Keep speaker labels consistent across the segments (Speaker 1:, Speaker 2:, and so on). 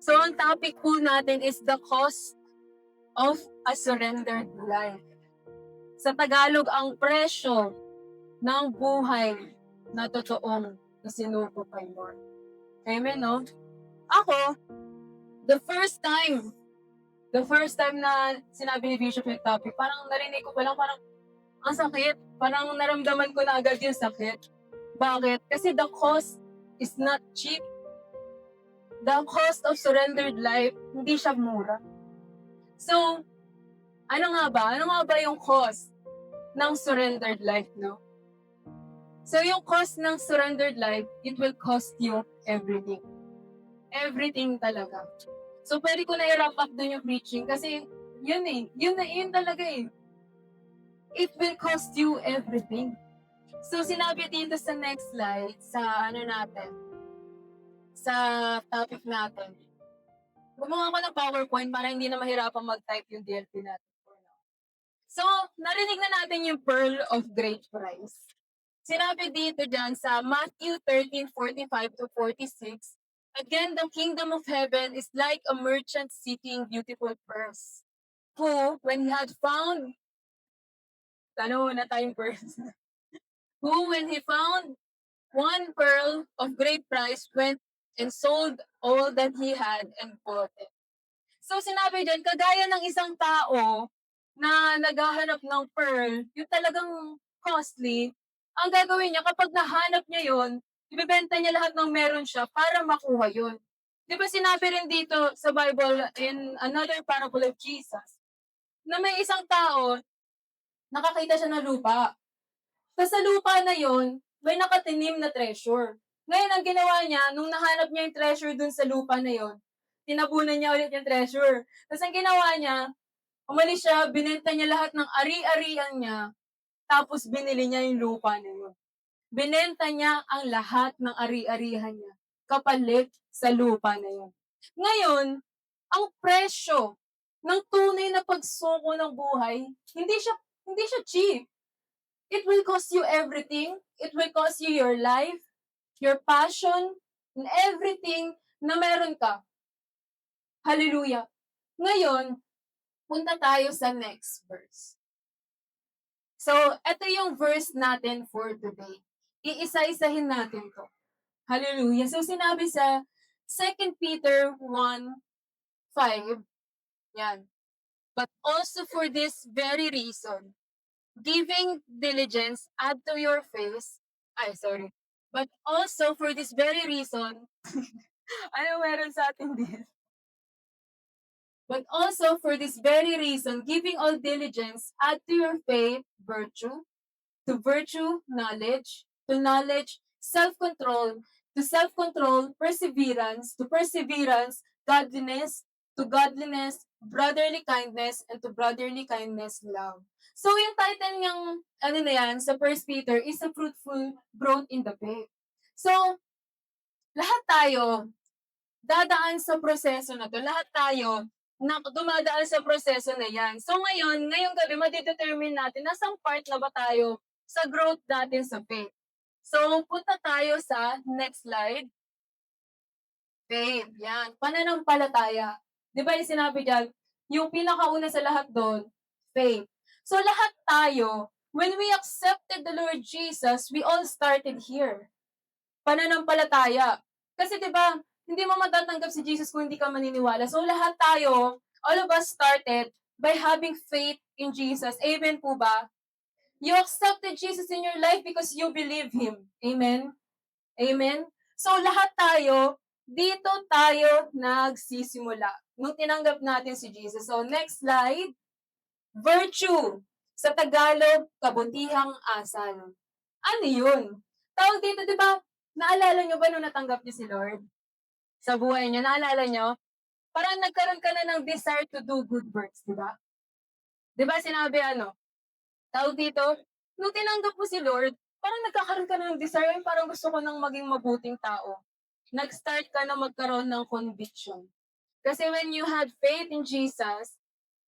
Speaker 1: So, ang topic po natin is the cost of a surrendered life. Sa Tagalog, ang presyo ng buhay na totoong isinuko kay Lord. Amen, no? Ako, the first time na sinabi ni Bishop yung topic, parang narinig ko pa lang, parang ang sakit. Parang naramdaman ko na agad yung sakit. Bakit? Kasi the cost is not cheap. The cost of surrendered life, hindi siya mura. So, ano nga ba? Ano nga ba yung cost ng surrendered life, no? So, yung cost ng surrendered life, it will cost you everything. Everything talaga. So, pwede ko na i-wrap up dun yung preaching kasi yun eh. Yun talaga eh. It will cost you everything. So, sinabi dito sa next slide, sa sa topic natin. Gumawa ko ng PowerPoint para hindi na mahirapan mag-type yung DLP natin. So, narinig na natin yung pearl of great price. Sinabi dito dyan sa Matthew 13:45-46, again, the kingdom of heaven is like a merchant seeking beautiful pearls, who, when he had found, who, when he found one pearl of great price, went and sold all that he had and bought it. So, sinabi dyan, kagaya ng isang tao na naghahanap ng pearl, yung talagang costly, ang gagawin niya, kapag nahanap niya yon, ibebenta niya lahat ng meron siya para makuha yon. Di ba sinabi rin dito sa Bible, in another parable of Jesus, na may isang tao, nakakita siya ng lupa. Tapos sa lupa na yon, may nakatinim na treasure. Ngayon, ang ginawa niya, nung nahanap niya yung treasure dun sa lupa na yon, tinabunan niya ulit yung treasure. Tapos ang ginawa niya, umalis siya, binenta niya lahat ng ari-arian niya, tapos binili niya yung lupa na yun. Binenta niya ang lahat ng ari-arihan niya, kapalit sa lupa na yun. Ngayon, ang presyo ng tunay na pagsuko ng buhay, hindi siya cheap. It will cost you everything. It will cost you your life, your passion, and everything na meron ka. Hallelujah. Ngayon, punta tayo sa next verse. So, ito yung verse natin for today. Iisa-isahin natin to. Hallelujah. So, sinabi sa 2 Peter 1:5, yan. But also for this very reason, giving diligence, add to your faith, but also for this very reason, ano meron sa atin din? But also for this very reason, giving all diligence, add to your faith virtue, to virtue knowledge, to knowledge self-control, to self-control perseverance, to perseverance godliness, to godliness brotherly kindness, and to brotherly kindness love. So yung title niyang sa 1 Peter is a fruitful growth in the faith. So lahat tayo dadaan sa proseso na to. Lahat tayo na dumadaan sa proseso na yan. So ngayong gabi, madidetermine natin nasang part na ba tayo sa growth natin sa faith. So, punta tayo sa next slide. Faith, yan. Pananampalataya. Di ba yung sinabi dyan, yung pinakauna sa lahat doon, faith. So, lahat tayo, when we accepted the Lord Jesus, we all started here. Pananampalataya. Kasi di ba, hindi mo matatanggap si Jesus kung hindi ka maniniwala. So lahat tayo, all of us started by having faith in Jesus. Amen po ba? You accepted Jesus in your life because you believe Him. Amen? Amen? So lahat tayo, dito tayo nagsisimula. Nung tinanggap natin si Jesus. So next slide. Virtue. Sa Tagalog, kabutihang asal. Ano yun? Tawag dito, di ba? Naalala nyo ba nung natanggap niyo si Lord? Sa buhay niyo, naalala nyo? Parang nagkaroon ka na ng desire to do good works, di ba? Di ba sinabi tawag dito, nung tinanggap mo si Lord, parang nagkakaroon ka na ng desire, parang gusto ko nang maging mabuting tao. Nag-start ka na magkaroon ng conviction. Kasi when you had faith in Jesus,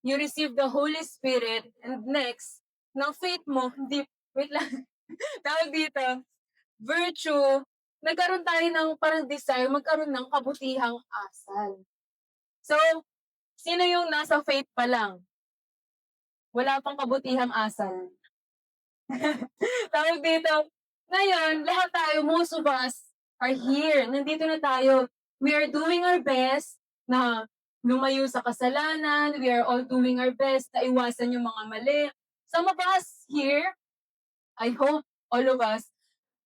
Speaker 1: you received the Holy Spirit, and next, ng faith mo, wait lang, tawag dito, virtue, nagkaroon tayo ng parang desire, magkaroon ng kabutihang asal. So, sino yung nasa faith pa lang? Wala pang kabutihang asal. Tawag dito, ngayon, lahat tayo, most of us are here. Nandito na tayo. We are doing our best na lumayo sa kasalanan. We are all doing our best na iwasan yung mga mali. Some of us here, I hope all of us,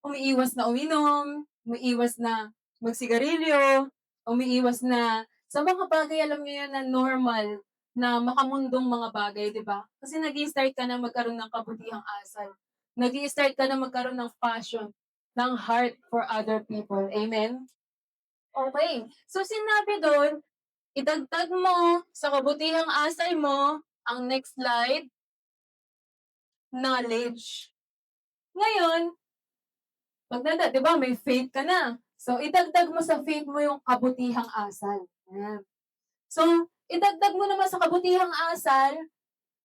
Speaker 1: umiiwas na uminom, umiiwas na magsigarilyo, umiiwas na sa mga bagay, alam niyo yan, na normal, na makamundong mga bagay, di ba? Kasi nag-i-start ka na magkaroon ng kabutihang asal. Nag-i-start ka na magkaroon ng passion, ng heart for other people. Amen? Okay. So sinabi doon, idagdag mo sa kabutihang asal mo, ang next slide, knowledge. Ngayon, di ba, may faith ka na. So, idagdag mo sa faith mo yung kabutihang asal. Ayan. So, idagdag mo naman sa kabutihang asal,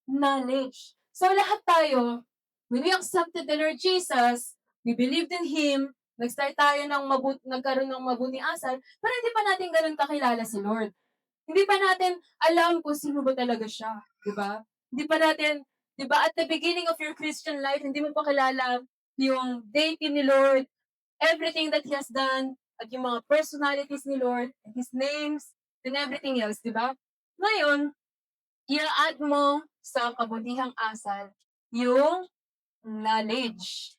Speaker 1: knowledge. So, lahat tayo, when we accepted the Lord Jesus, we believed in Him, nag-start tayo ng nagkaroon ng mabuting asal, pero hindi pa natin ganun kakilala si Lord. Hindi pa natin alam kung sino ba talaga siya. Di ba? Hindi pa natin, di ba, at the beginning of your Christian life, hindi mo pa kilala yung deity ni Lord, everything that He has done, at yung mga personalities ni Lord, and His names, and everything else, di ba? Ngayon, i-add mo sa kabutihang asal yung knowledge,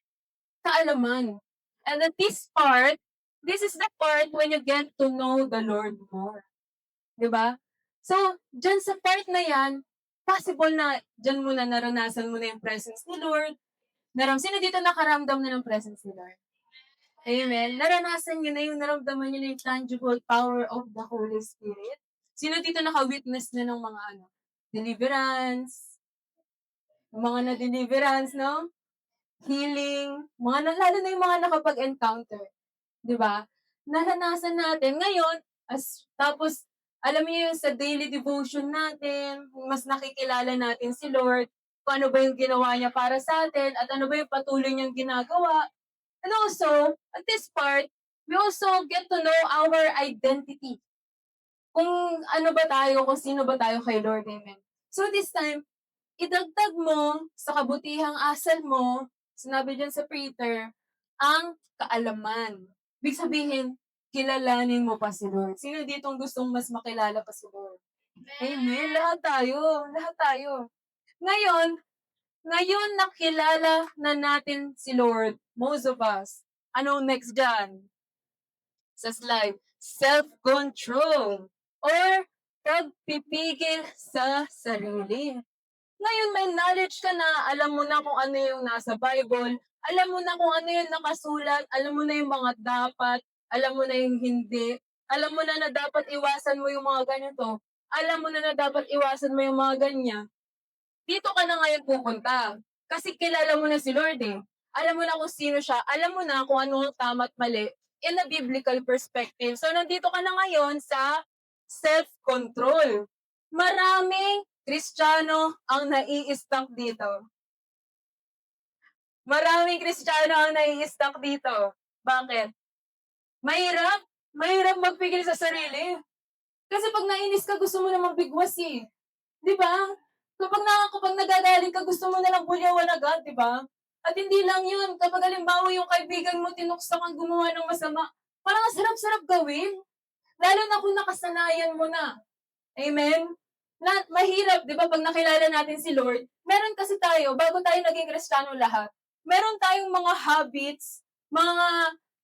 Speaker 1: kaalaman. And at this part, this is the part when you get to know the Lord more. Di ba? So, dyan sa part na yan, possible na dyan mo na naranasan mo na yung presence ni Lord. Sino dito nakaramdam na ng presence ni Lord? Amen. Naranasan niyo na yung naramdaman niyo na yung tangible power of the Holy Spirit? Sino dito naka-witness na ng mga deliverance? Mga na-deliverance, no? Healing. Lalo na yung mga nakapag-encounter. Di ba? Naranasan natin. Ngayon, tapos, alam niyo yung sa daily devotion natin, mas nakikilala natin si Lord, kung ano ba yung ginawa niya para sa atin, at ano ba yung patuloy niyang ginagawa. And also, at this part, we also get to know our identity. Kung ano ba tayo, kung sino ba tayo kay Lord. Amen. So this time, idagdag mo sa kabutihang asal mo, sinabi dyan sa Peter, ang kaalaman. Ibig sabihin, kilalanin mo pa si Lord. Sino ditong gustong mas makilala pa si Lord? Amen. Lahat tayo. Lahat tayo. Ngayon nakilala na natin si Lord, most of us. Anong next dyan? Sa slide, self-control or pagpipigil sa sarili. Ngayon may knowledge ka na, alam mo na kung ano yung nasa Bible, alam mo na kung ano yung nakasulat, alam mo na yung mga dapat, alam mo na yung hindi, alam mo na dapat iwasan mo yung mga ganito, alam mo na dapat iwasan mo yung mga ganyan. Dito ka na ngayon pupunta. Kasi kilala mo na si Lord eh. Alam mo na kung sino siya. Alam mo na kung ano tama at mali in a biblical perspective. So, nandito ka na ngayon sa self-control. Maraming Kristiyano ang nai-stuck dito. Maraming Kristiyano ang nai-stuck dito. Bakit? Mahirap. Mahirap magpigil sa sarili. Kasi pag nainis ka, gusto mo na magbigwas eh. Di ba? Kapag nagagalit ka, gusto mo na lang bulyawan agad, di ba? At hindi lang yun, kapag halimbawa yung kaibigan mo tinuksa kang gumawa ng masama, parang ang sarap-sarap gawin. Lalo na kung nakasanayan mo na. Amen? Mahirap, di ba, pag nakilala natin si Lord, meron kasi tayo, bago tayo naging Kristiyano lahat, meron tayong mga habits, mga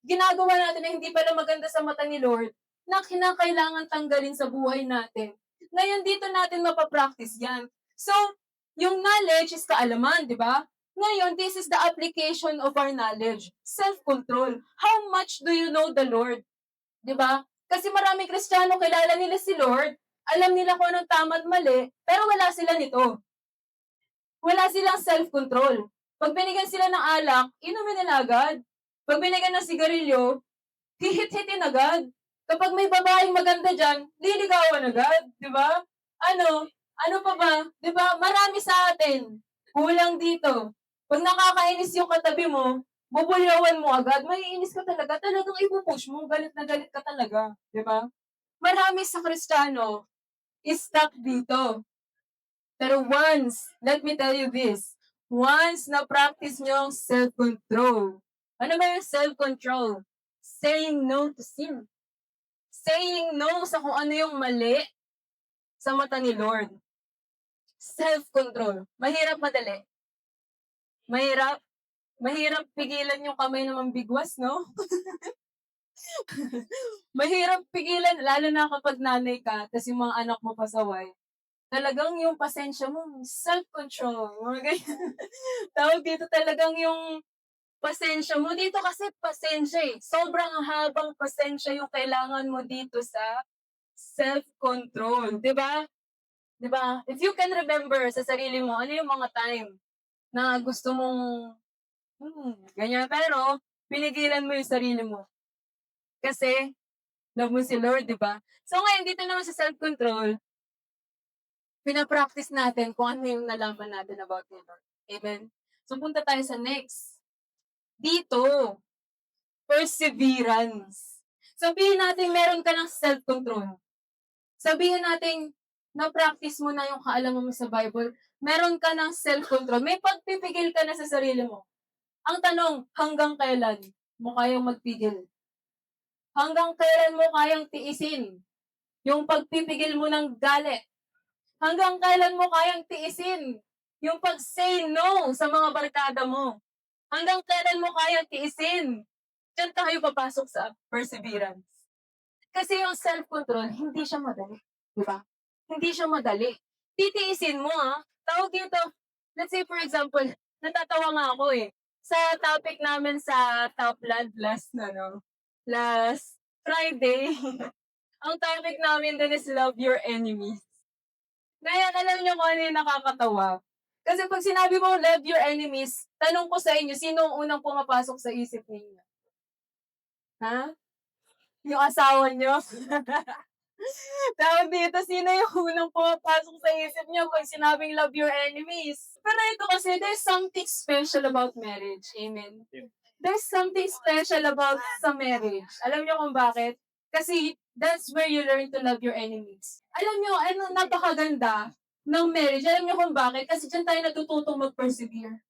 Speaker 1: ginagawa natin na hindi pala maganda sa mata ni Lord, na kinakailangan tanggalin sa buhay natin. Ngayon, dito natin mapapractice yan. So, yung knowledge is kaalaman, di ba? Ngayon, this is the application of our knowledge. Self-control. How much do you know the Lord? Di ba? Kasi maraming Kristiyano kilala nila si Lord, alam nila kung anong tama at mali, pero wala sila nito. Wala silang self-control. Pag binigyan sila ng alak, inumin nila agad. Pag binigyan ng sigarilyo, hihit-hitin agad. Kapag may babaeng maganda dyan, liligawan agad. Di ba? Ano pa ba? Di ba? Marami sa atin. Kulang dito. Pag nakakainis yung katabi mo, bubulyawan mo agad, maiinis ka talaga. Talagang ipupush mo, galit na galit ka talaga. Di ba? Marami sa Kristiyano, stuck dito. Pero once, let me tell you this, once na-practice nyo ang self-control. Ano ba yung self-control? Saying no to sin. Saying no sa kung ano yung mali sa mata ni Lord. Self-control. Mahirap, madali. Mahirap. Mahirap pigilan yung kamay na mambigwas, no? Mahirap pigilan, lalo na kapag nanay ka, tapos yung mga anak mo pasaway. Talagang yung pasensya mo, self-control. Mga ganyan. Tawag dito talagang yung pasensya mo. Dito kasi pasensya eh. Sobrang habang pasensya yung kailangan mo dito sa self-control. Diba? Diba? If you can remember sa sarili mo, ano yung mga time na gusto mong ganyan. Pero, pinigilan mo yung sarili mo. Kasi, love mo si Lord, di ba? So ngayon, dito naman sa self-control, pinapractice natin kung ano yung nalaman natin about the Lord. Amen? So punta tayo sa next. Dito, perseverance. Sabihin natin meron ka ng self-control. Sabihin natin, na-practice mo na yung kaalaman mo sa Bible, meron ka ng self-control. May pagpipigil ka na sa sarili mo. Ang tanong, hanggang kailan mo kayang magpigil? Hanggang kailan mo kayang tiisin yung pagpipigil mo ng galit? Hanggang kailan mo kayang tiisin yung pag-say no sa mga barkada mo? Hanggang kailan mo kayang tiisin? Diyan tayo papasok sa perseverance. Kasi yung self-control, hindi siya madali. Di ba? Hindi siya madali. Titiisin mo Tawag dito, let's say for example, natatawa nga ako sa topic namin sa Topland last Friday, ang topic namin din is love your enemies. Ngayon, alam niyo kung ano yung nakakatawa? Kasi pag sinabi mo love your enemies, tanong ko sa inyo, sino ang unang pumapasok sa isip ninyo? Ha? Yung asawa niyo? Tawag dito, sino yung unang pumapasok sa isip niyo pag sinabing love your enemies? Pero ito kasi, there's something special about marriage. Amen? There's something special about sa marriage. Alam niyo kung bakit? Kasi that's where you learn to love your enemies. Alam niyo, napakaganda ng marriage. Alam niyo kung bakit? Kasi dyan tayo natututong mag-persevere.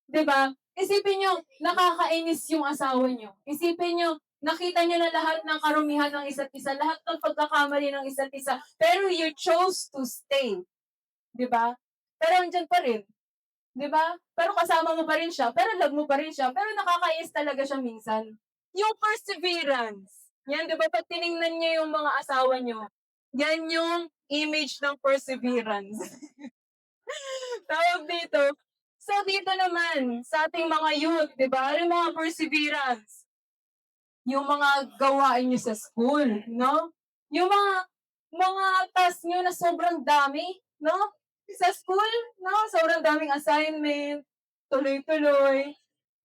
Speaker 1: 'Di ba? Isipin niyo, nakakainis yung asawa niyo. Isipin niyo, nakita niyo na lahat ng karumihan ng isa't isa, lahat ng pagkakamali ng isa't isa, pero you chose to stay. 'Di ba? Pero andyan pa rin. 'Di ba? Pero kasama mo pa rin siya, pero love mo pa rin siya, pero nakakainis talaga siya minsan. Yung perseverance. Yan, 'di ba? Pag tiningnan niyo yung mga asawa niyo, yan yung image ng perseverance. Tawag dito. So, dito naman, sa ating mga youth, di ba? Yung mga perseverance. Yung mga gawain nyo sa school, no? Yung mga task nyo na sobrang dami, no? Sa school, no? Sobrang daming assignment, tuloy-tuloy,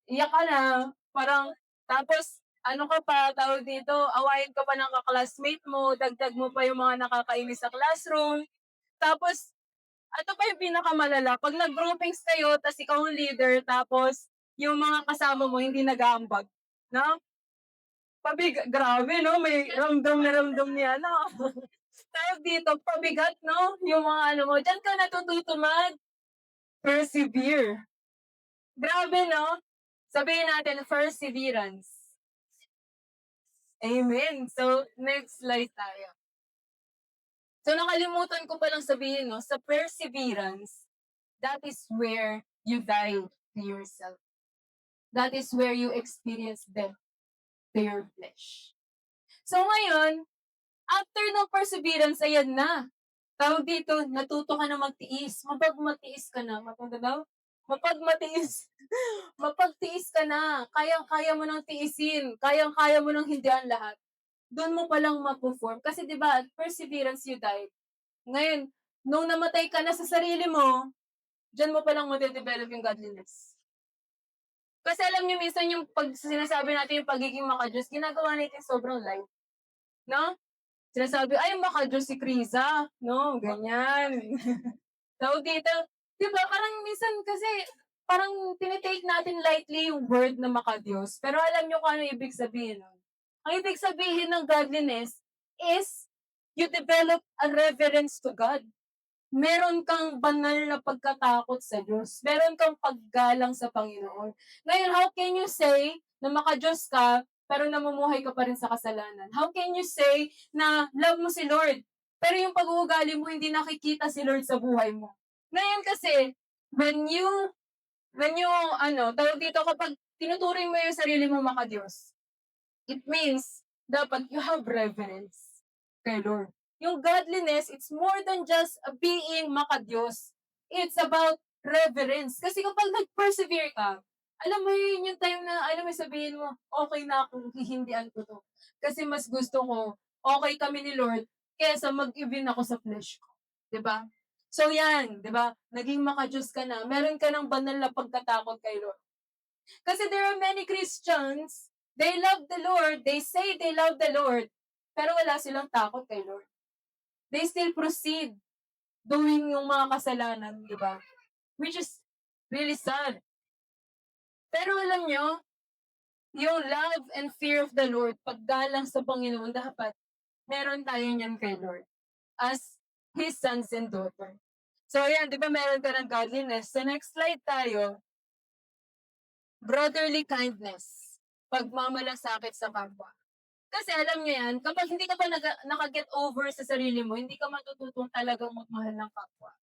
Speaker 1: iyak ka na, parang, tapos, ano ka pa, tawag dito, awayin ka pa ng kaklasmate mo, dagdag mo pa yung mga nakakainis sa classroom, tapos, ito pa yung pinakamalala, pag nag-groupings kayo, tapos ikaw ang leader, tapos yung mga kasama mo hindi nag-aambag, no? Grabe, no? May ramdam na ramdam niya, no? Tawag dito, pabigat, no? Yung mga ano mo, dyan ka natututo mag-persevere. Grabe, no? Sabihin natin, perseverance. Amen. So, next slide tayo. So, nakalimutan ko palang sabihin, no? Sa perseverance, that is where you die to yourself. That is where you experience death to your flesh. So ngayon, after ng perseverance, ayan na. Tawag dito, natuto ka na magtiis. Mapagmatiis ka na. Matanda daw? Mapagmatiis. Mapagtiis ka na. Kayang-kaya mo nang tiisin. Kayang-kaya mo nang hindi ang lahat. Doon mo palang ma-perform. Kasi di ba perseverance, you died. Ngayon, nung namatay ka na sa sarili mo, dyan mo palang made-develop yung godliness. Kasi alam niyo minsan yung pag sinasabi natin yung pagiging maka-Diyos, ginagawa natin sobrang light. No? Sinasabi, ay maka-Diyos si Krisa. No, ganyan. Tawag dito, di ba, parang minsan kasi, parang tinitake natin lightly yung word na maka-Diyos. Pero alam niyo kung ano ibig sabihin nun? Ang ibig sabihin ng godliness is you develop a reverence to God. Meron kang banal na pagkatakot sa Diyos. Meron kang paggalang sa Panginoon. Ngayon, how can you say na maka-Diyos ka, pero namumuhay ka pa rin sa kasalanan? How can you say na love mo si Lord, pero yung pag-uugali mo, hindi nakikita si Lord sa buhay mo? Ngayon kasi, tawag dito, kapag tinuturing mo yung sarili mo maka-Diyos, it means, dapat you have reverence kay Lord. Yung godliness, it's more than just being maka-Diyos. It's about reverence. Kasi kapag nag-persevere ka, alam mo yun yung time na, alam mo sabihin mo, okay na akong hihindian ko to. Kasi mas gusto ko, okay kami ni Lord, kesa mag-even ako sa flesh ko. 'Di ba? So yan, 'di ba? Naging maka-Diyos ka na, meron ka ng banal na pagkatakot kay Lord. Kasi there are many Christians, they love the Lord, they say they love the Lord, pero wala silang takot kay Lord. They still proceed doing yung mga kasalanan, di ba? Which is really sad. Pero alam nyo, yung love and fear of the Lord, paggalang sa Panginoon, dapat meron tayo niyan kay Lord as His sons and daughters. So ayan, di ba meron ka ng godliness? Sa next slide tayo, brotherly kindness, pagmamalasakit sa kapwa. Kasi alam nyo yan, kapag hindi ka pa naka-get over sa sarili mo, hindi ka matututong talagang magmahal ng kapwa.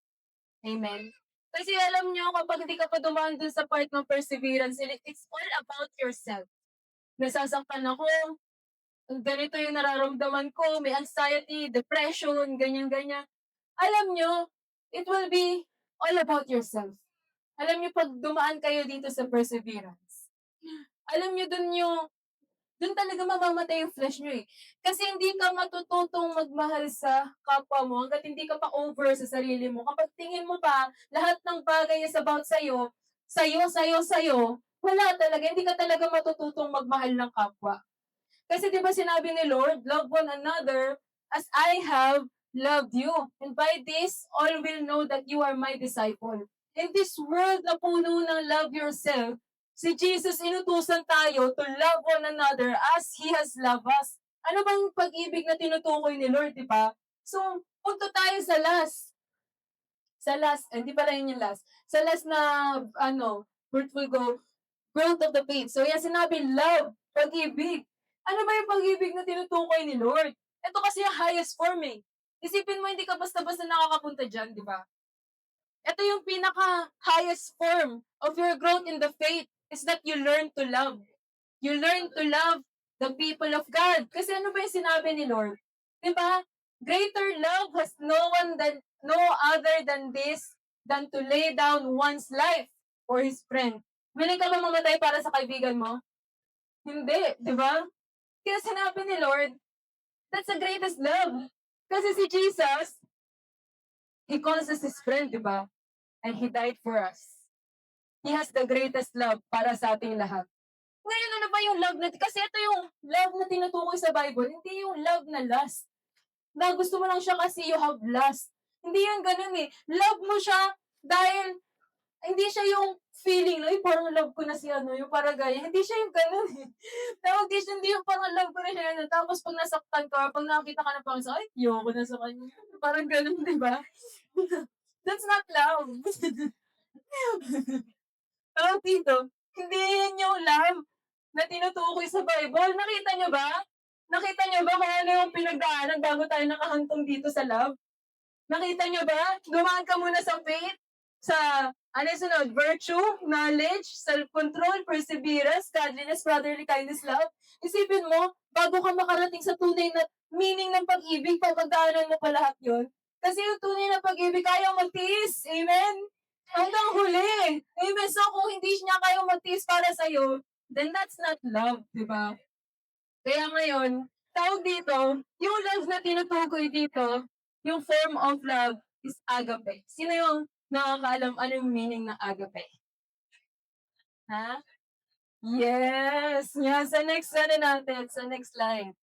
Speaker 1: Amen? Kasi alam nyo, kapag hindi ka pa dumaan dun sa part ng perseverance, it's all about yourself. Nasasaktan ako, ganito yung nararamdaman ko, may anxiety, depression, ganyan-ganyan. Alam nyo, it will be all about yourself. Alam nyo, pag dumaan kayo dito sa perseverance, alam nyo, dun talaga mamamatay yung flesh nyo eh. Kasi hindi ka matututong magmahal sa kapwa mo hanggat hindi ka pa over sa sarili mo. Kapag tingin mo pa, lahat ng bagay is about sa'yo, wala talaga. Hindi ka talaga matututong magmahal ng kapwa. Kasi di ba sinabi ni Lord, love one another as I have loved you. And by this, all will know that you are my disciple. In this world na puno ng love yourself, si Jesus inutusan tayo to love one another as He has loved us. Ano bang pag-ibig na tinutukoy ni Lord, di ba? So, punto tayo sa last. Hindi pala yun yung last. Sa last na, fruitful growth of the faith. So, yan sinabi, love, pag-ibig. Ano ba yung pag-ibig na tinutukoy ni Lord? Ito kasi yung highest form eh. Isipin mo, hindi ka basta-basta nakakapunta dyan, di ba? Ito yung pinaka-highest form of your growth in the faith is that you learn to love. You learn to love the people of God. Kasi ano ba yung sinabi ni Lord? Diba? Greater love has no other than this than to lay down one's life for his friend. Willing ka ba mamatay para sa kaibigan mo? Hindi, di ba? Kaya sinabi ni Lord, that's the greatest love. Kasi si Jesus, He calls us His friend, di ba? And He died for us. He has the greatest love para sa ating lahat. Ngayon, ano ba yung love na, kasi ito yung love na tinutukoy sa Bible, hindi yung love na lust. Na gusto mo lang siya kasi you have lust. Hindi yan ganun eh. Love mo siya dahil hindi siya yung feeling, ay parang love ko na si yung parang ganyan. Hindi siya yung ganun eh. Tawag din siya, hindi yung parang love ko na siya tapos pag nasaktan ka, pag nakita ka na parang sa, ay, yoko na sa kanya. Parang ganun, di ba? That's not love. Tawag dito, hindi yan yung love na tinutukoy sa Bible. Nakita nyo ba? Nakita nyo ba kung ano yung pinagdaanan bago tayo nakahantong dito sa love? Nakita nyo ba? Dumaan ka muna sa faith, sa sunod? Virtue, knowledge, self-control, perseverance, godliness, brotherly kindness, love. Isipin mo, bago ka makarating sa tunay na meaning ng pag-ibig, pagdaanan mo pa lahat yun. Kasi yung tunay na pag-ibig, kayang magtiis. Amen? Hanggang huli. Amen? So kung hindi niya kayang magtiis para sa'yo, then that's not love, di ba? Kaya ngayon, tawag dito, yung love na tinutukoy dito, yung form of love is agape. Sino yung nakakaalam ano yung meaning ng agape? Ha? Yes! Yan, sa next natin, sa next line.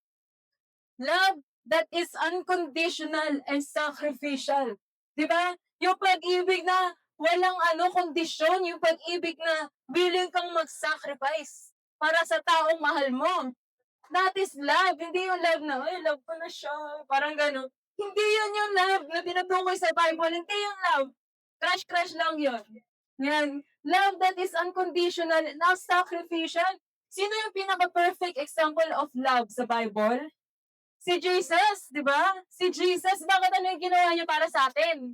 Speaker 1: Love that is unconditional and sacrificial. Di ba? Yung pag-ibig na walang kondisyon, yung pag-ibig na willing kang mag-sacrifice para sa taong mahal mo. That is love. Hindi yung love na, ay, love ko na siya. Parang gano'n. Hindi yun yung love na tinutukoy sa Bible. Hindi yung love. Crush-crush lang yun. Yan. Love that is unconditional, not sacrificial. Sino yung pinaka-perfect example of love sa Bible? Si Jesus, di ba? Si Jesus, bakit ano yung ginawa niya para sa atin?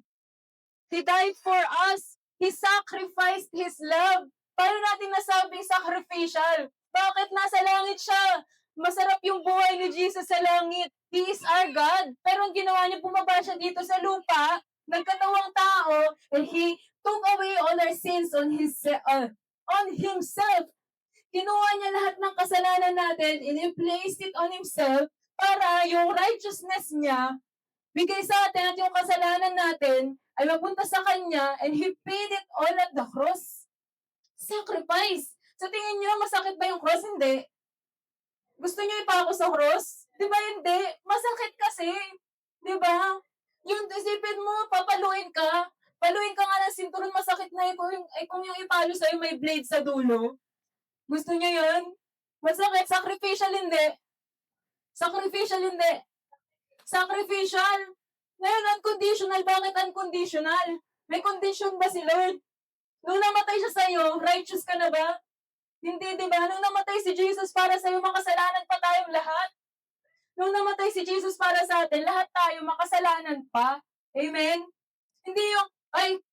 Speaker 1: He died for us. He sacrificed His love. Paano natin nasabing sacrificial? Bakit nasa langit siya? Masarap yung buhay ni Jesus sa langit. He is our God. Pero ang ginawa niya, bumaba siya dito sa lupa, nagkatawang tao, and He took away all our sins on Himself. Kinuha niya lahat ng kasalanan natin and He placed it on Himself para yung righteousness niya bigay sa atin at yung kasalanan natin ay mapunta sa Kanya and He paid it all at the cross. Sacrifice. Sa tingin niyo, masakit ba yung cross? Hindi. Gusto niyo ipako sa cross? Di ba hindi? Masakit kasi. Di ba? Yung isipin mo, papaluin ka. Paluin ka nga ng sinturon, masakit na kung yung ipalo sa'yo may blade sa dulo. Gusto niyo yun? Masakit. Sacrificial hindi. Sacrificial hindi. Sacrificial. Ngayon, unconditional. Bakit unconditional? May condition ba si Lord? Nung namatay siya sa'yo, righteous ka na ba? Hindi, di ba? Nung namatay si Jesus para sa'yo, makasalanan pa tayong lahat. Nung namatay si Jesus para sa atin, lahat tayo makasalanan pa. Amen? Hindi yung,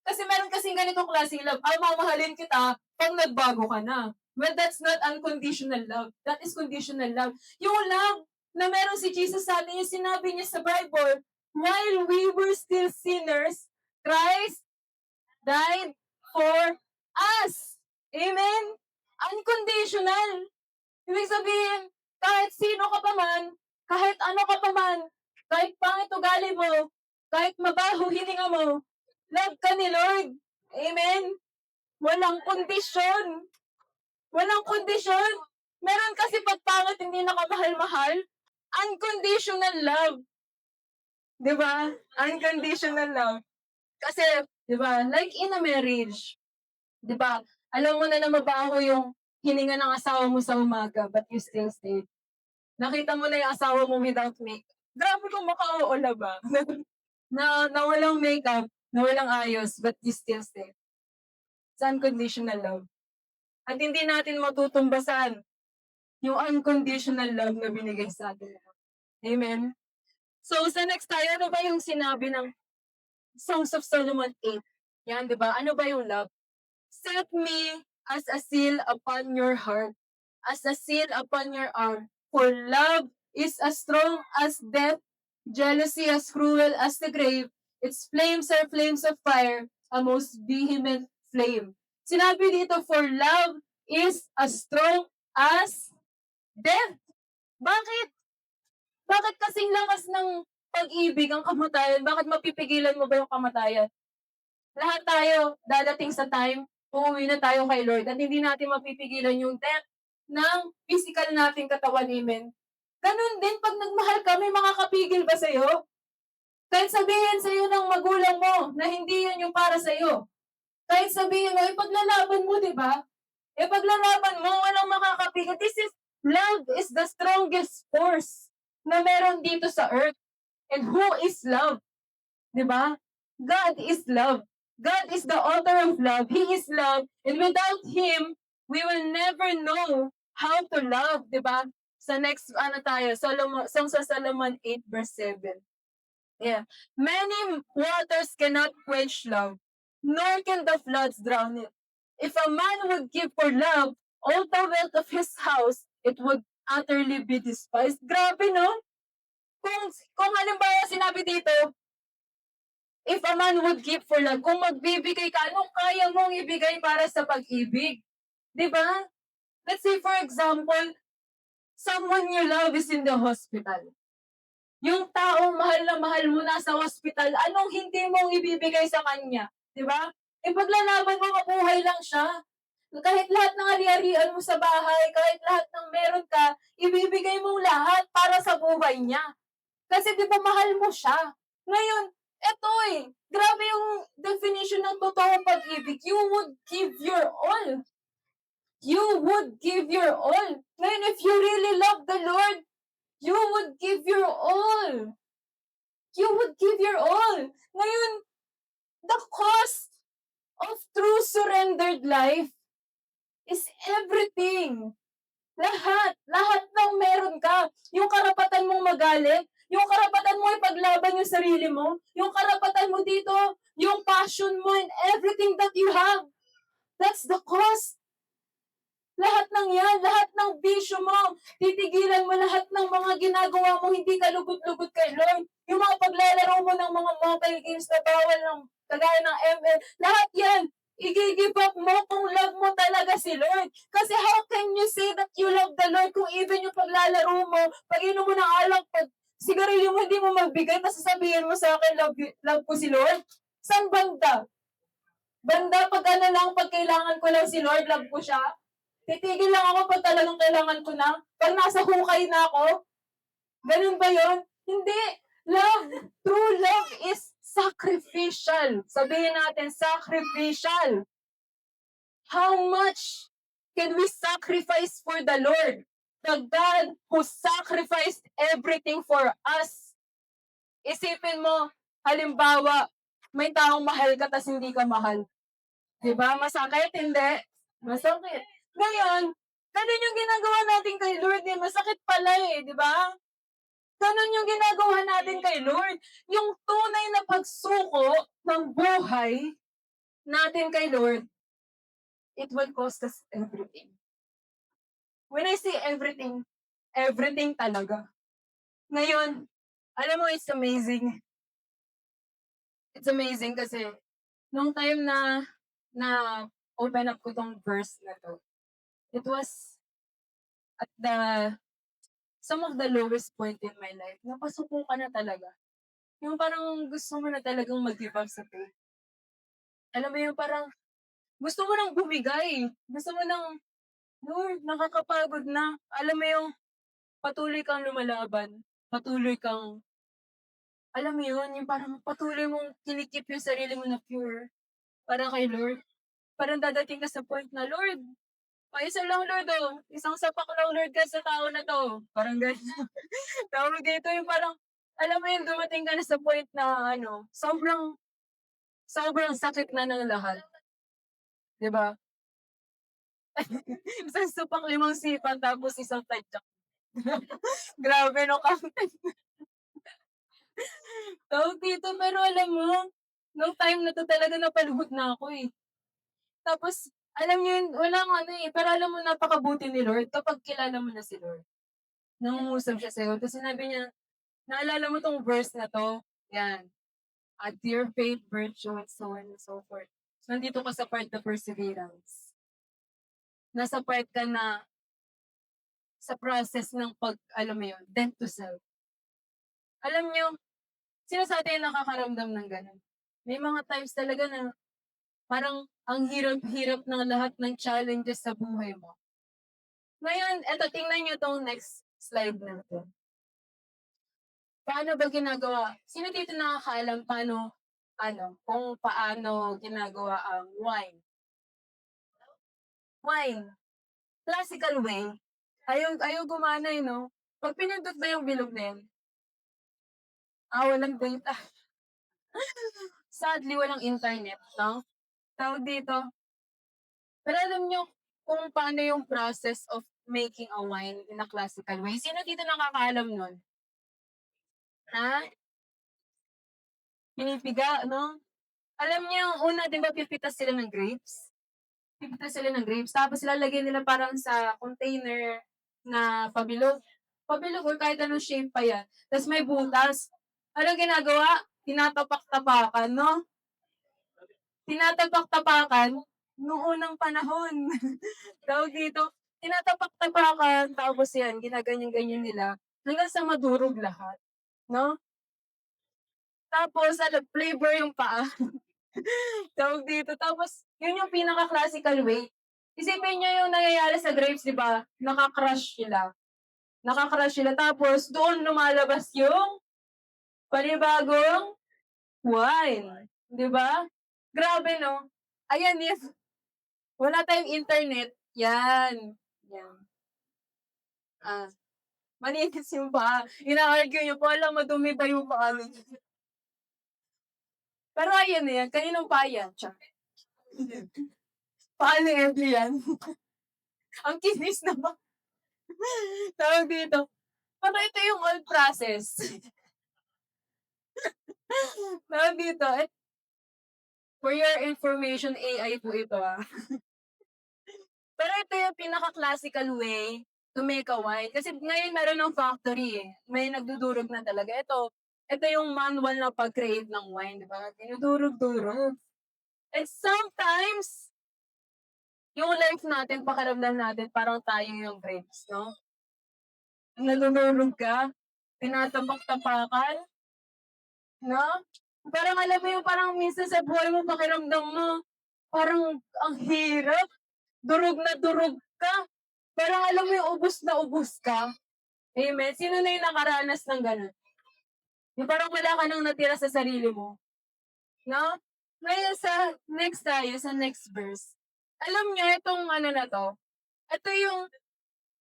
Speaker 1: kasi meron kasing ganitong klaseng love. Mamahalin kita pag nagbago ka na. Well, that's not unconditional love. That is conditional love. Yung love na meron si Jesus sa atin, yung sinabi niya sa Bible, while we were still sinners, Christ died for us. Amen? Unconditional. Ibig sabihin, kahit sino ka pa man, kahit ano ka pa man, kahit pangit ugali mo, kahit mabaho hininga mo, love ka ni Lord. Amen? Walang kondisyon. Walang kondisyon. Meron kasi pag pangit hindi nakamahal-mahal, unconditional love. Di ba? Unconditional love. Kasi, di ba, like in a marriage, di ba, alam mo na mabaho yung hininga ng asawa mo sa umaga, but you still stay. Nakita mo na yung asawa mo without makeup. Grabe kung makauula ba? na walang makeup, na walang ayos, but you still stay. It's unconditional love. At hindi natin matutumbasan yung unconditional love na binigay sa atin. Amen? So, sa next tayo, ano ba yung sinabi ng Songs of Solomon 8? Yan, di ba? Ano ba yung love? Set me as a seal upon your heart, as a seal upon your arm. For love is as strong as death, jealousy as cruel as the grave. Its flames are flames of fire, a most vehement flame. Sinabi dito, for love is as strong as death. Bakit? Bakit kasing lakas ng pag-ibig ang kamatayan? Bakit mapipigilan mo ba yung kamatayan? Lahat tayo, dadating sa time, uuwi na tayo kay Lord at hindi natin mapipigilan yung death ng physical nating katawan, amen. Ganun din, pag nagmahal ka, may makakapigil ba sa'yo? Kahit sabihin sa'yo ng magulang mo na hindi yan yung para sa'yo. Kahit sabihin mo, ipaglalaban mo, di ba? Ipaglalaban mo, walang makakapigil. Love is the strongest force na meron dito sa earth. And who is love? Di ba? God is love. God is the author of love. He is love. And without Him, we will never know how to love. Di ba? Sa next, Songs of Solomon 8 verse 7. Yeah. Many waters cannot quench love, nor can the floods drown it. If a man would give for love all the wealth of his house, it would utterly be despised. Grabe, no? Kung halimbawa sinabi dito, if a man would give for love, kung magbibigay ka, anong kaya mong ibigay para sa pag-ibig? Diba? Let's say, for example, someone you love is in the hospital. Yung taong mahal na mahal mo nasa hospital, anong hindi mong ibibigay sa kanya? Diba? Paglalaban mo, mabuhay lang siya. Kahit lahat ng ari-arian mo sa bahay, kahit lahat ng meron ka, ibibigay mo lahat para sa buhay niya. Kasi di ba mahal mo siya? Ngayon, eto grabe yung definition ng totoong pag-ibig. You would give your all. You would give your all. Ngayon, if you really love the Lord, you would give your all. you would give your all. Ngayon, the cost of true surrendered life is everything. Lahat ng meron ka. Yung karapatan mong magalit, yung karapatan mo ipaglaban yung sarili mo, yung karapatan mo dito, yung passion mo and everything that you have. That's the cost. Lahat ng yan, lahat ng bisyo mo, titigilan mo lahat ng mga ginagawa mo, hindi ka lugot-lugot kay Lord. Yung mga paglalaro mo ng mga mobile games na bawal ng kagaya ng ML, lahat yan, i-give up mo kung love mo talaga si Lord. Kasi how can you say that you love the Lord kung even yung paglalaro mo, pag inom mo ng alak, pag sigarilyo mo, hindi mo magbigay, tapos sasabihin mo sa akin, love ko si Lord? Saan banda? Banda pag ano lang, pag kailangan ko lang si Lord, love ko siya? Titigil lang ako pag talagang kailangan ko na. Pag nasa hukay na ako, ganun ba yun? Hindi. Love, true love is sacrificial. Sabihin natin, sacrificial. How much can we sacrifice for the Lord? The God who sacrificed everything for us. Isipin mo, halimbawa, may taong mahal ka tas hindi ka mahal. Diba? Masakit? Hindi. Masakit. Ngayon, ganun yung ginagawa natin kay Lord, eh. Masakit pala eh, di ba? Ganun yung ginagawa natin kay Lord. Yung tunay na pagsuko ng buhay natin kay Lord, it will cost us everything. When I say everything, everything talaga. Ngayon, alam mo, it's amazing. It's amazing kasi nung time na open up ko tong verse na to, it was at some of the lowest point in my life. Napasuko ka na talaga. Yung parang gusto mo na talagang mag-give up sa faith. Alam mo yung parang gusto mo nang bumigay. Gusto mo nang, Lord, nakakapagod na. Alam mo yung patuloy kang lumalaban. Patuloy kang, alam mo yun, yung parang patuloy mong kinikip yung sarili mo na pure. Parang kay Lord. Parang dadating ka sa point na, Lord, isa lang, Lord, oh. Isang sapak lang, Lord, ka sa tao na to. Parang ganyan. Tawag dito yung parang, alam mo yung dumating ka na sa point na, sobrang sakit na ng lahat. Diba? Isang sapak, 5 sipan, tapos isang tadyak. Grabe, no, content. Tawag dito, pero alam mo, nung time na to talaga napalubot na ako eh. Tapos, alam niyo yun, walang ano eh, pero alam mo, napakabuti ni Lord kapag kilala mo na si Lord. Nangungusap siya sa'yo. Tapos sinabi niya, naalala mo tong verse na to? Yan. At your faith, virtue, and so on and so forth. So, nandito ka sa part na perseverance. Nasa part ka na sa process ng alam mo yun, death to self. Alam niyo, sino sa atin nakakaramdam ng ganun? May mga times talaga na parang ang hirap-hirap ng lahat ng challenges sa buhay mo. Ngayon, eto, tingnan niyo tong next slide natin. Paano ba ginagawa? Sino dito nakakaalam kung paano ginagawa ang wine? Wine. Classical way. Ayaw gumana no? Pag pinindot ba yung bilog na yan? Walang data. Sadly, walang internet, no? Tawag dito. Pero alam nyo kung paano yung process of making a wine in a classical way? Sino dito nakakaalam nun? Ha? Pinipiga, no? Alam niyo, una, di ba, pipitas sila ng grapes? Pipitas sila ng grapes. Tapos lalagyan nila parang sa container na pabilog. Pabilog or kahit anong shape pa yan. Tapos may butas. Anong ginagawa? Tinatapak-tapakan, no? Tinatapak-tapakan noong unang panahon. Tawag dito, tinatapak-tapakan. Tapos yan, ginaganyan-ganyan nila. Hanggang sa madurog lahat. No? Tapos, flavor yung paa. Tawag dito. Tapos, yun yung pinaka-classical way. Isipin nyo yung nangyayari sa grapes, di ba? Nakakrush sila. Nakakrush sila. Tapos, doon lumalabas yung panibagong wine. Di ba? Grabe, no? Ayan, if wala tayong internet, yan. Yan. Maninis yung paa. Ina-argue yung paa lang, madumi pa yung paa. Pero ayan na yan, kaninong payan? Paano yan? Ang kinis naman. Tawag dito. Pero ito yung old process. Tawag dito. For your information, AI po ito Pero ito yung pinaka-classical way to make a wine. Kasi ngayon meron ng factory May nagdudurog na talaga. Ito yung manual na pag-create ng wine, di ba? Dinudurog-durog. And sometimes, yung life natin, pakiramdam natin, parang tayo yung grapes, no? Nalululog ka, tinatapak-tapakan, no? Parang alam mo yung parang minsan sa buhay mo, pakiramdam mo, parang ang hirap, durog na durog ka. Parang alam mo yung ubus na ubus ka. Amen? Sino na yung nakaranas ng gano'n? Yung parang wala ka nang natira sa sarili mo. No? Ngayon sa next verse. Alam niyo, itong ano na to, ito yung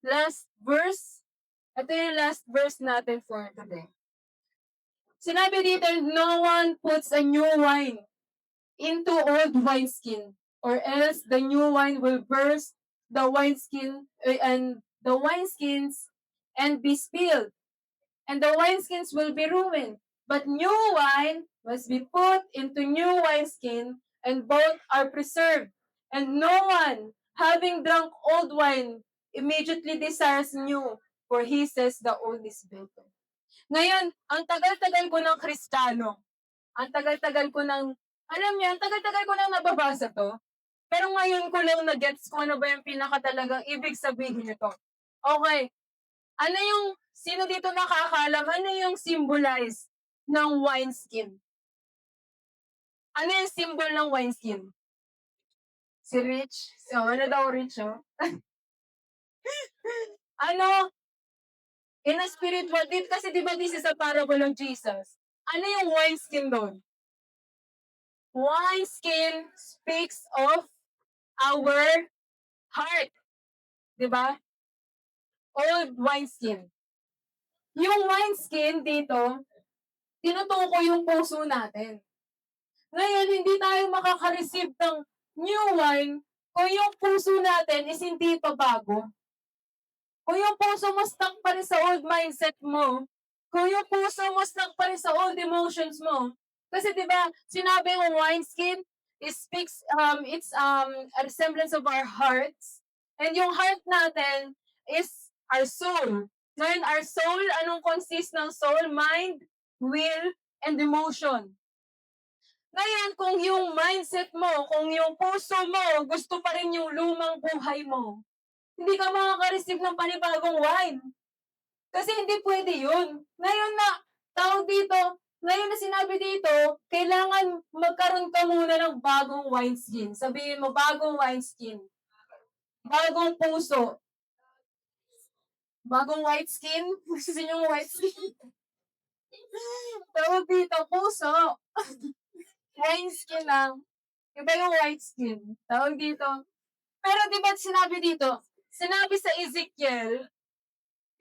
Speaker 1: last verse. Ito yung last verse natin for today. Sinabi dito, no one puts a new wine into old wineskin, or else the new wine will burst the wineskin and the wineskins and be spilled, and the wineskins will be ruined. But new wine must be put into new wineskin, and both are preserved. And no one, having drunk old wine, immediately desires new, for he says the old is better. Ngayon, ang tagal-tagal ko ng Kristiyano, ang tagal-tagal ko ng, alam niyo, ang tagal-tagal ko nang nababasa to, pero ngayon ko lang na-gets kung ano ba yung pinakatalagang ibig sabihin nito. Okay, ano yung, sino dito nakakaalam, ano yung symbolize ng wineskin? Ano yung symbol ng wineskin? Si Rich? So, ano daw Rich, oh? Ano? In a spiritual, kasi di ba this is a parable of Jesus? Ano yung wineskin doon? Wineskin speaks of our heart. Di ba? Old wineskin. Yung wineskin dito, tinutuko yung puso natin. Ngayon, hindi tayo makaka-receive ng new wine kung yung puso natin is hindi pa bago. Kung yung puso mo stuck pa rin sa old mindset mo, kung yung puso mo stuck pa rin sa old emotions mo, kasi 'di ba, sinabi ng wineskin, it speaks it's a resemblance of our hearts. And yung heart natin is our soul. Ngayon, our soul, anong consist ng soul? Mind, will, and emotion. Ngayon, kung yung mindset mo, kung yung puso mo, gusto pa rin yung lumang buhay mo, hindi ka makaka-receive ng panibagong wine. Kasi hindi pwede yun. Ngayon na, tawag dito, ngayon na sinabi dito, kailangan magkaroon ka muna ng bagong wineskin. Sabihin mo, bagong wineskin. Bagong puso. Bagong white skin? Gusto niyo white skin? Tawag dito, puso. White skin lang. Iba yung white skin. Tawag dito. Pero di ba sinabi dito? Sinabi sa Ezekiel,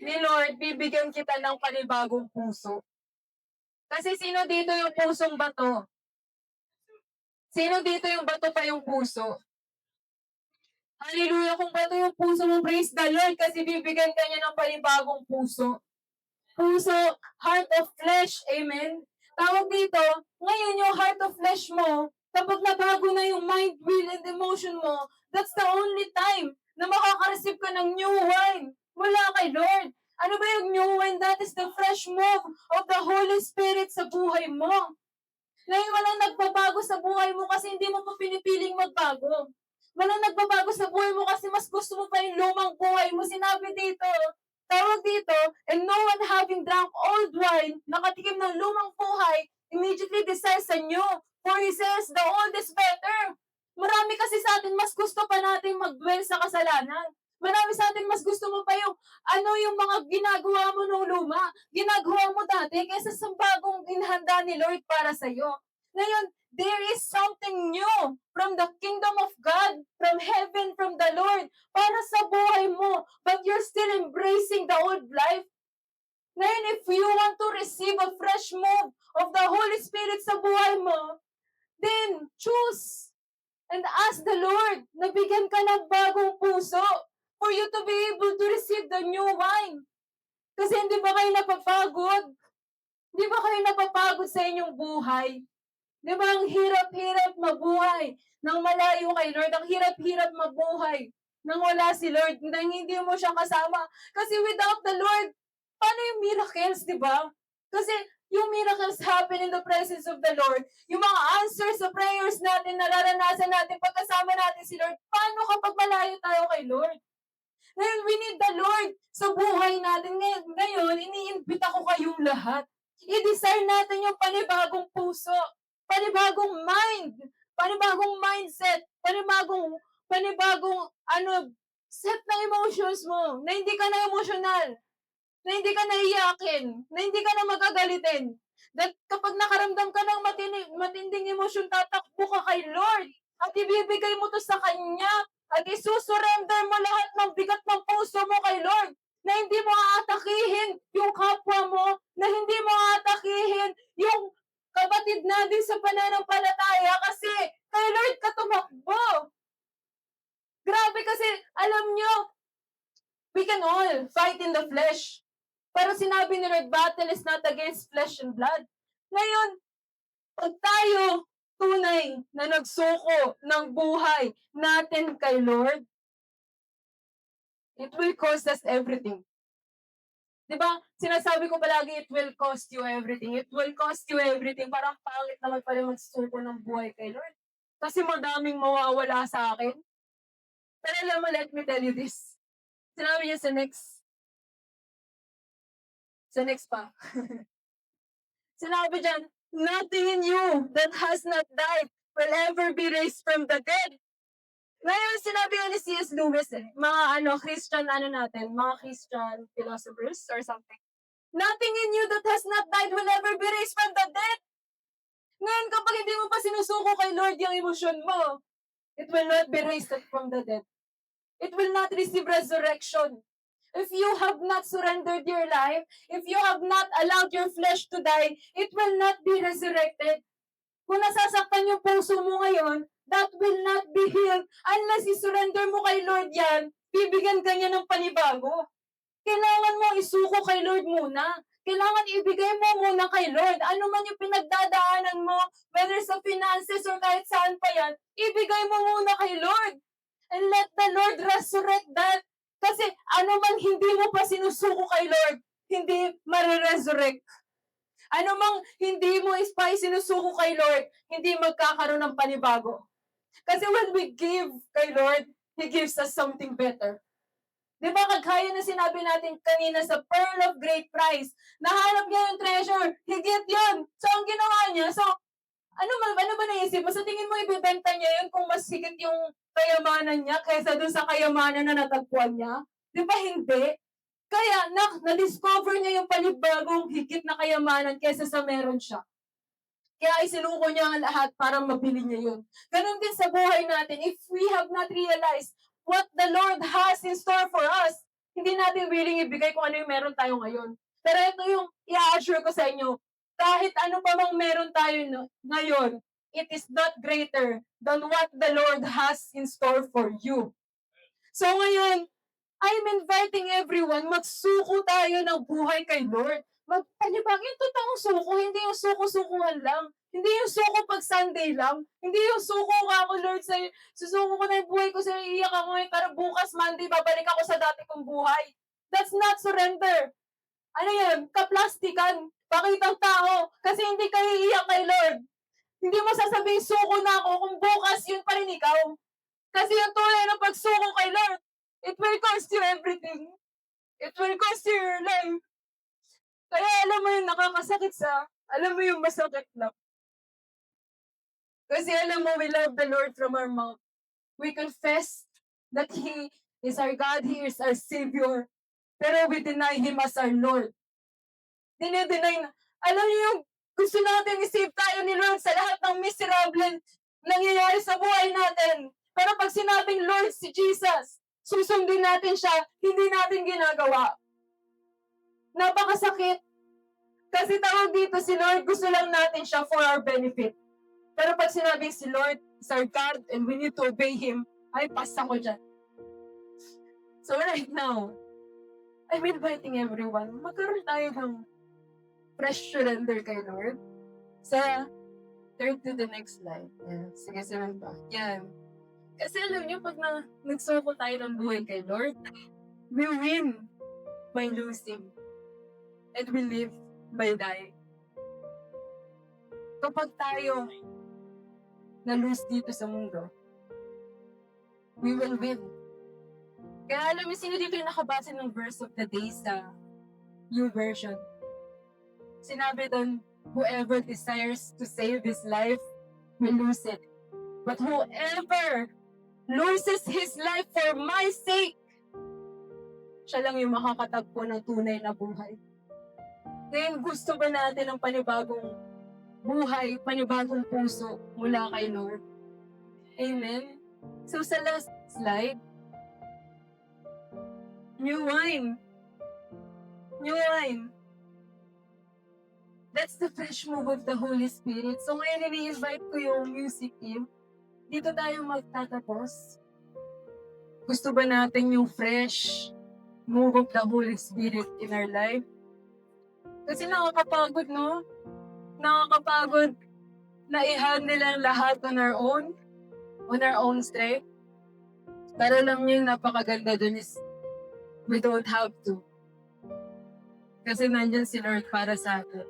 Speaker 1: ni Lord, bibigyan kita ng panibagong puso. Kasi sino dito yung pusong bato? Sino dito yung bato pa yung puso? Hallelujah, kung bato yung puso mo, praise the Lord, kasi bibigyan ka niya ng panibagong puso. Puso, heart of flesh, amen? Tawag dito, ngayon yung heart of flesh mo, kapag nabago na yung mind, will, and emotion mo, that's the only time na makaka-receive ka ng new wine mula kay Lord. Ano ba yung new wine? That is the fresh move of the Holy Spirit sa buhay mo. Ngayon, walang nagbabago sa buhay mo kasi hindi mo pa pinipiling magbago. Walang nagbabago sa buhay mo kasi mas gusto mo pa yung lumang buhay mo. Sinabi dito, tawag dito, and no one having drunk old wine, nakatikim ng lumang buhay, immediately desires a new. For he says, the old is better. Marami kasi sa atin, mas gusto pa natin mag-dwell sa kasalanan. Marami sa atin, mas gusto mo pa yung, yung mga ginagawa mo nung luma, ginagawa mo dati, kaysa sa bagong inhanda ni Lord para sa'yo. Ngayon, there is something new from the kingdom of God, from heaven, from the Lord, para sa buhay mo, but you're still embracing the old life. Ngayon, if you want to receive a fresh move of the Holy Spirit sa buhay mo, then choose and ask the Lord na bigyan ka ng bagong puso for you to be able to receive the new wine. Kasi hindi ba kayo napapagod? Hindi ba kayo napapagod sa inyong buhay? Di ba ang hirap-hirap mabuhay nang malayo kay Lord? Ang hirap-hirap mabuhay nang wala si Lord, nang hindi mo siya kasama. Kasi without the Lord, paano yung miracles, di ba? Kasi yung miracles happen in the presence of the Lord. Yung mga answers sa prayers natin, nararanasan natin pagkasama natin si Lord. Paano kapag malayo tayo kay Lord? Ngayon, we need the Lord sa buhay natin. Ngayon, iniimbita ko kayong lahat. I-desire natin yung panibagong puso, panibagong mind, panibagong mindset, panibagong set ng emotions mo, na hindi ka na emotional, na hindi ka naiyakin, na hindi ka na magagalitin. That kapag nakaramdam ka ng matinding emosyon, tatakbo ka kay Lord at ibibigay mo to sa Kanya at isusurrender mo lahat ng bigat ng puso mo kay Lord, na hindi mo aatakihin yung kapwa mo, na hindi mo aatakihin yung kapatid natin sa pananampalataya kasi kay Lord ka tumakbo. Grabe kasi, alam nyo, we can all fight in the flesh. Pero sinabi ni Lord, battle is not against flesh and blood. Ngayon, pag tayo tunay na nagsuko ng buhay natin kay Lord, it will cost us everything. Diba? Sinasabi ko palagi, it will cost you everything. It will cost you everything. Parang pangit naman pala magsuko ng buhay kay Lord. Kasi madaming mawawala sa akin. Pero alam mo, let me tell you this. Sinabi niya sa next pa. Sinabi dyan, nothing in you that has not died will ever be raised from the dead. Ngayon, sinabi nga ni C.S. Lewis, mga Christian mga Christian philosophers or something. Nothing in you that has not died will ever be raised from the dead. Ngayon, kapag hindi mo pa sinusuko kay Lord yung emosyon mo, it will not be raised from the dead. It will not receive resurrection. If you have not surrendered your life, if you have not allowed your flesh to die, it will not be resurrected. Kung nasasaktan yung puso mo ngayon, that will not be healed unless i-surrender mo kay Lord yan, bibigyan ka niya ng panibago. Kailangan mo isuko kay Lord muna. Kailangan ibigay mo muna kay Lord. Ano man yung pinagdadaanan mo, whether sa finances or kahit saan pa yan, ibigay mo muna kay Lord. And let the Lord resurrect that. Kasi ano man hindi mo pa sinusuko kay Lord, hindi mariresurrect. Ano mang hindi mo pa sinusuko kay Lord, hindi magkakaroon ng panibago. Kasi when we give kay Lord, He gives us something better. Di ba kagaya na sinabi natin kanina sa pearl of great price, nahanap niya yung treasure, higit yun. So ang ginawa niya, ano ba naisip mo? Sa tingin mo ibibenta niya yun kung mas higit yung kayamanan niya kaysa dun sa kayamanan na natagpuan niya? Di ba hindi? Kaya na-discover niya yung panibagong higit na kayamanan kaysa sa meron siya. Kaya isinuko niya ang lahat para mabili niya yun. Ganon din sa buhay natin. If we have not realized what the Lord has in store for us, hindi natin willing ibigay kung ano yung meron tayo ngayon. Pero ito yung i-assure ko sa inyo, kahit ano pa mang meron tayo ngayon, it is not greater than what the Lord has in store for you. So ngayon, I'm inviting everyone, magsuko tayo ng buhay kay Lord. Magpanibag, yung totoong suko, hindi yung suko-sukuhan lang. Hindi yung suko pag Sunday lang. Hindi yung suko ka ako, Lord, susuko ko na yung buhay ko, iiyak ako ngayon, pero bukas Monday, babalik ako sa dati kong buhay. That's not surrender. Ano yan? Kaplastikan. Pakitang tao. Kasi hindi ka iiyak kay Lord. Hindi mo sasabihin, suko na ako, kung bukas yun pa rin ikaw. Kasi yung tunay ng pagsuko kay Lord, it will cost you everything. It will cost you your life. Kaya alam mo yung nakakasakit alam mo yung masakit lang. Kasi alam mo, we love the Lord from our mouth. We confess that He is our God, He is our Savior. Pero we deny Him as our Lord. Dinideny na. Alam niyo yung gusto natin i-save tayo ni Lord sa lahat ng miserable nangyayari sa buhay natin. Pero pag sinabing Lord si Jesus, susundin natin siya, hindi natin ginagawa. Napakasakit. Kasi tawag dito si Lord, gusto lang natin siya for our benefit. Pero pag sinabing si Lord is our God and we need to obey Him, ay, pass ako dyan. So right now, I'm inviting everyone, magkaroon tayo ng fresh surrender kay Lord. Sa turn to the next slide. Yan. Sige, sunod pa. Yan. Kasi alam niyo, pag nagsuko tayo ng buhay kay Lord, we win by losing. And we live by dying. Kapag tayo na-lose dito sa mundo, we will win. Kaya alam niyo, sino dito yung nakabasa ng verse of the day sa New Version? Sinabi doon, whoever desires to save his life will lose it. But whoever loses his life for my sake, siya lang yung makakatagpo ng tunay na buhay. Ngayon, gusto ba natin ng panibagong buhay, panibagong puso mula kay Lord? Amen? So sa last slide, new wine. New wine. That's the fresh move of the Holy Spirit. So ngayon, ini-invite ko yung music team. Dito tayo magtatapos. Gusto ba natin yung fresh move of the Holy Spirit in our life? Kasi nakakapagod, no? Nakakapagod na i-handle ang lahat on our own strength. Pero lang yung napakaganda dun is, we don't have to. Kasi nandyan si Lord para sa atin.